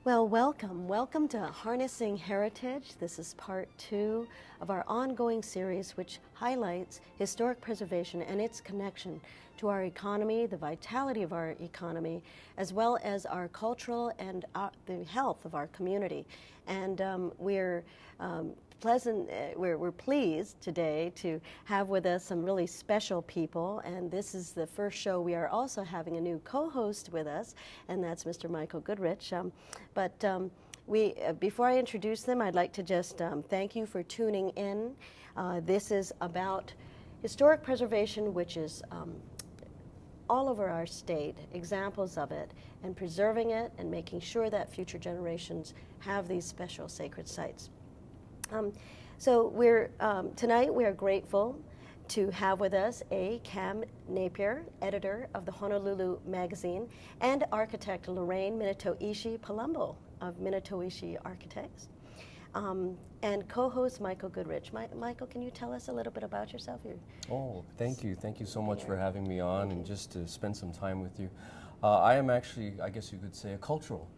Well, welcome. Welcome to Harnessing Heritage. This is part 2 of our ongoing series, which highlights historic preservation and its connection to our economy, the vitality of our economy, as well as our cultural and the health of our community. And we're pleased today to have with us some really special people, and this is the first show. We are also having a new co-host with us, and that's Mr. Michael Goodrich. Before I introduce them, I'd like to just thank you for tuning in. This is about historic preservation, which is all over our state, examples of it, and preserving it and making sure that future generations have these special sacred sites. Tonight we are grateful to have with us Cam Napier, editor of the Honolulu magazine, and architect Lorraine Minatoishi Palumbo of Minatoishi Architects, and co-host Michael Goodrich. Michael, can you tell us a little bit about yourself? Oh, thank you. Thank you so much for having me on and just to spend some time with you. I am actually, I guess you could say, a cultural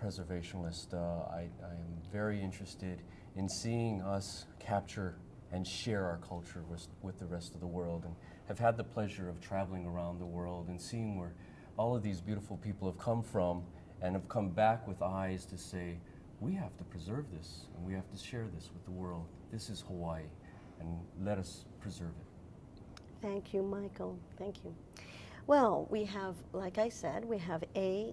preservationist. I am very interested in seeing us capture and share our culture with the rest of the world, and have had the pleasure of traveling around the world and seeing where all of these beautiful people have come from and have come back with eyes to say, we have to preserve this and we have to share this with the world. This is Hawaii, and let us preserve it. Thank you, Michael. Thank you. Well, we have, like I said, we have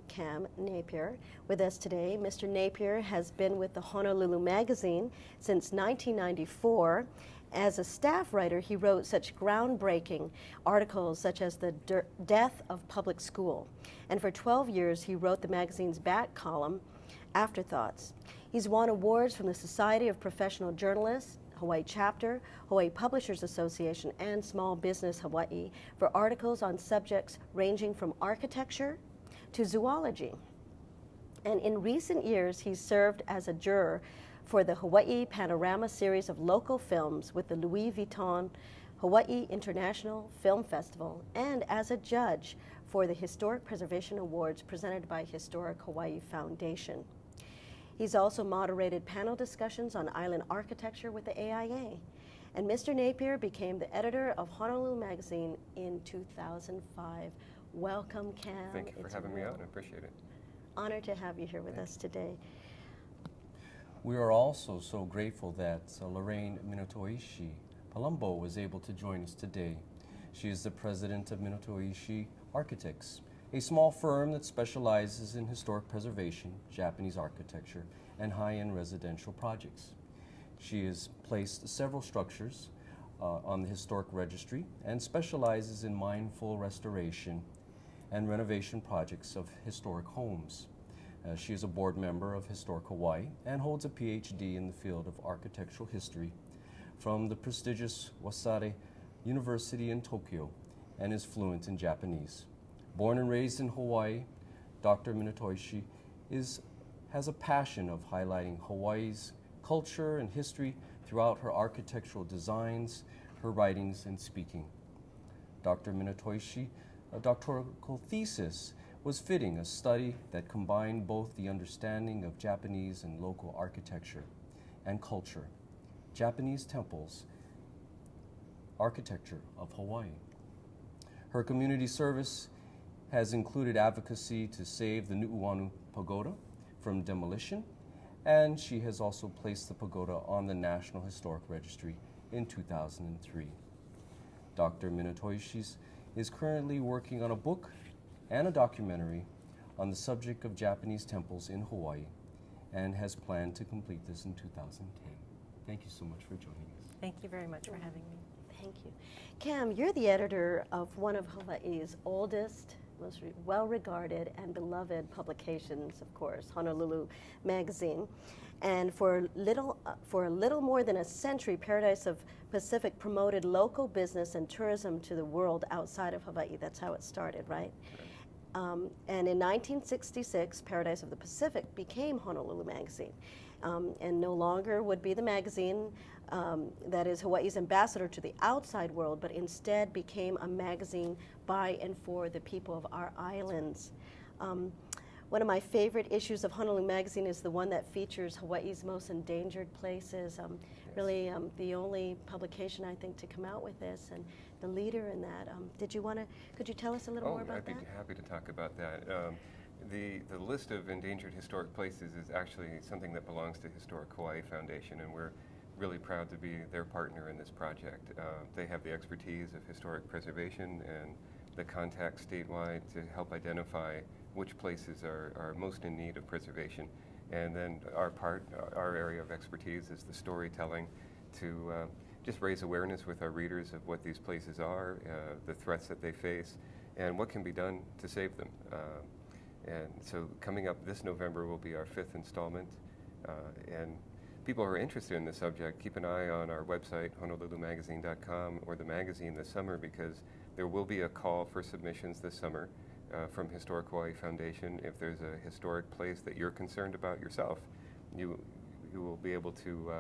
Cam Napier with us today. Mr. Napier has been with the Honolulu magazine since 1994. As a staff writer, he wrote such groundbreaking articles such as The Death of Public School. And for 12 years, he wrote the magazine's back column, Afterthoughts. He's won awards from the Society of Professional Journalists, Hawaii Chapter, Hawaii Publishers Association, and Small Business Hawaii for articles on subjects ranging from architecture to zoology. And in recent years, he's served as a juror for the Hawaii Panorama series of local films with the Louis Vuitton Hawaii International Film Festival, and as a judge for the Historic Preservation Awards presented by Historic Hawaii Foundation. He's also moderated panel discussions on island architecture with the AIA. And Mr. Napier became the editor of Honolulu magazine in 2005. Welcome, Cam. Thank you for having me on. I appreciate it. Honored to have you here with us today. We are also so grateful that Lorraine Minatoishi Palumbo was able to join us today. She is the president of Minatoishi Architects, a small firm that specializes in historic preservation, Japanese architecture, and high-end residential projects. She has placed several structures on the historic registry and specializes in mindful restoration and renovation projects of historic homes. She is a board member of Historic Hawaii and holds a Ph.D. in the field of architectural history from the prestigious Waseda University in Tokyo, and is fluent in Japanese. Born and raised in Hawaii, Dr. Minatoishi has a passion of highlighting Hawaii's culture and history throughout her architectural designs, her writings, and speaking. Dr. Minatoishi, a doctoral thesis, was fitting, a study that combined both the understanding of Japanese and local architecture and culture, Japanese temples, architecture of Hawaii. Her community service has included advocacy to save the Nu'uanu Pagoda from demolition, and she has also placed the pagoda on the National Historic Registry in 2003. Dr. Minatoishi is currently working on a book and a documentary on the subject of Japanese temples in Hawaii, and has planned to complete this in 2010. Thank you so much for joining us. Thank you very much for having me. Thank you. Cam, you're the editor of one of Hawaii's oldest, most well-regarded and beloved publications, of course, Honolulu magazine. And for a little more than a century, Paradise of Pacific promoted local business and tourism to the world outside of Hawaii. That's how it started, right? And in 1966, Paradise of the Pacific became Honolulu magazine, and no longer would be the magazine that is Hawaii's ambassador to the outside world, but instead became a magazine by and for the people of our islands. one of my favorite issues of Honolulu Magazine is the one that features Hawaii's most endangered places. Really the only publication, I think, to come out with this, and the leader in that. Could you tell us a little more about I'd that? be happy to talk about that. The list of endangered historic places is actually something that belongs to Historic Hawaii Foundation, and we're really proud to be their partner in this project. They have the expertise of historic preservation and the contacts statewide to help identify which places are most in need of preservation. And then our area of expertise is the storytelling to just raise awareness with our readers of what these places are, the threats that they face, and what can be done to save them. And so coming up this November will be our 5th installment. And people who are interested in the subject, keep an eye on our website, honolulumagazine.com, or the magazine this summer, because there will be a call for submissions this summer from Historic Hawaii Foundation. If there's a historic place that you're concerned about yourself, you will be able to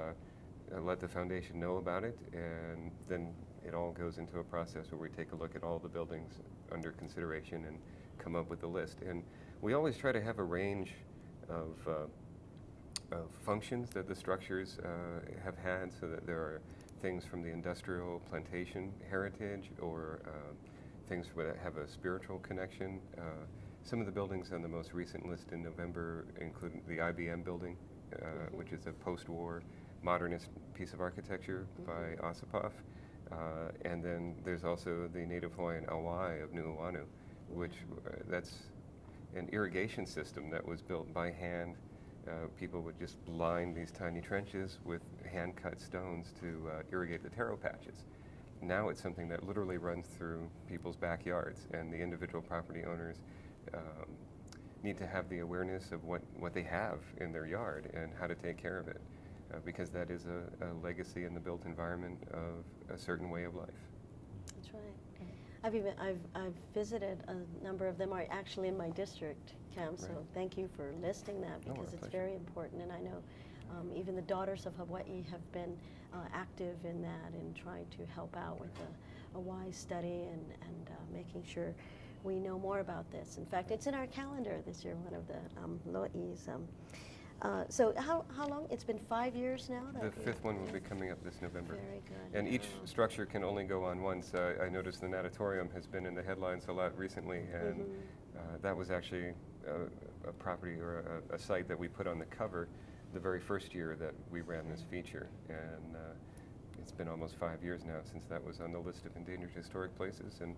let the foundation know about it, and then it all goes into a process where we take a look at all the buildings under consideration and come up with a list. And we always try to have a range of functions that the structures have had, so that there are things from the industrial plantation heritage, or things that have a spiritual connection. Some of the buildings on the most recent list in November include the IBM building, which is a post-war modernist piece of architecture by Ossipoff. And then there's also the Native Hawaiian Awai of Nuuanu, which that's an irrigation system that was built by hand. People would just line these tiny trenches with hand-cut stones to irrigate the taro patches. Now it's something that literally runs through people's backyards, and the individual property owners need to have the awareness of what they have in their yard and how to take care of it, because that is a legacy in the built environment of a certain way of life. That's right. I've visited a number of them, are actually in my district, Cam, so thank you for listing that, because it's very important. And I know even the Daughters of Hawaii have been active in that and trying to help out with a wise study and making sure we know more about this. In fact, it's in our calendar this year, one of the lo'is. So how long? It's been 5 years now? The 5th one will be coming up this November. Very good. And each structure can only go on once. I noticed the natatorium has been in the headlines a lot recently, and that was actually a property or a site that we put on the cover the very first year that we ran this feature. And it's been almost 5 years now since that was on the list of endangered historic places, and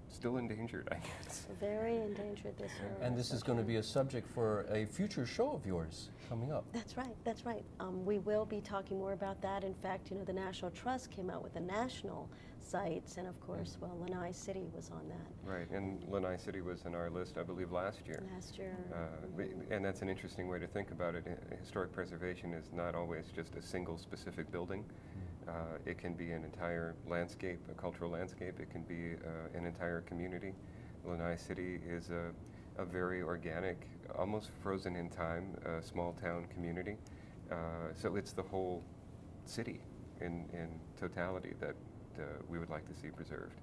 still endangered, I guess. Very endangered this year. And this is going to be a subject for a future show of yours coming up. That's right, that's right. We will be talking more about that. In fact, the National Trust came out with the national sites, and of course, well, Lanai City was on that. Right, and Lanai City was on our list, I believe, last year. Last year. And that's an interesting way to think about it. Historic preservation is not always just a single specific building. It can be an entire landscape, a cultural landscape. It can be an entire community. Lanai City is a very organic, almost frozen in time, small town community. So it's the whole city in totality that we would like to see preserved.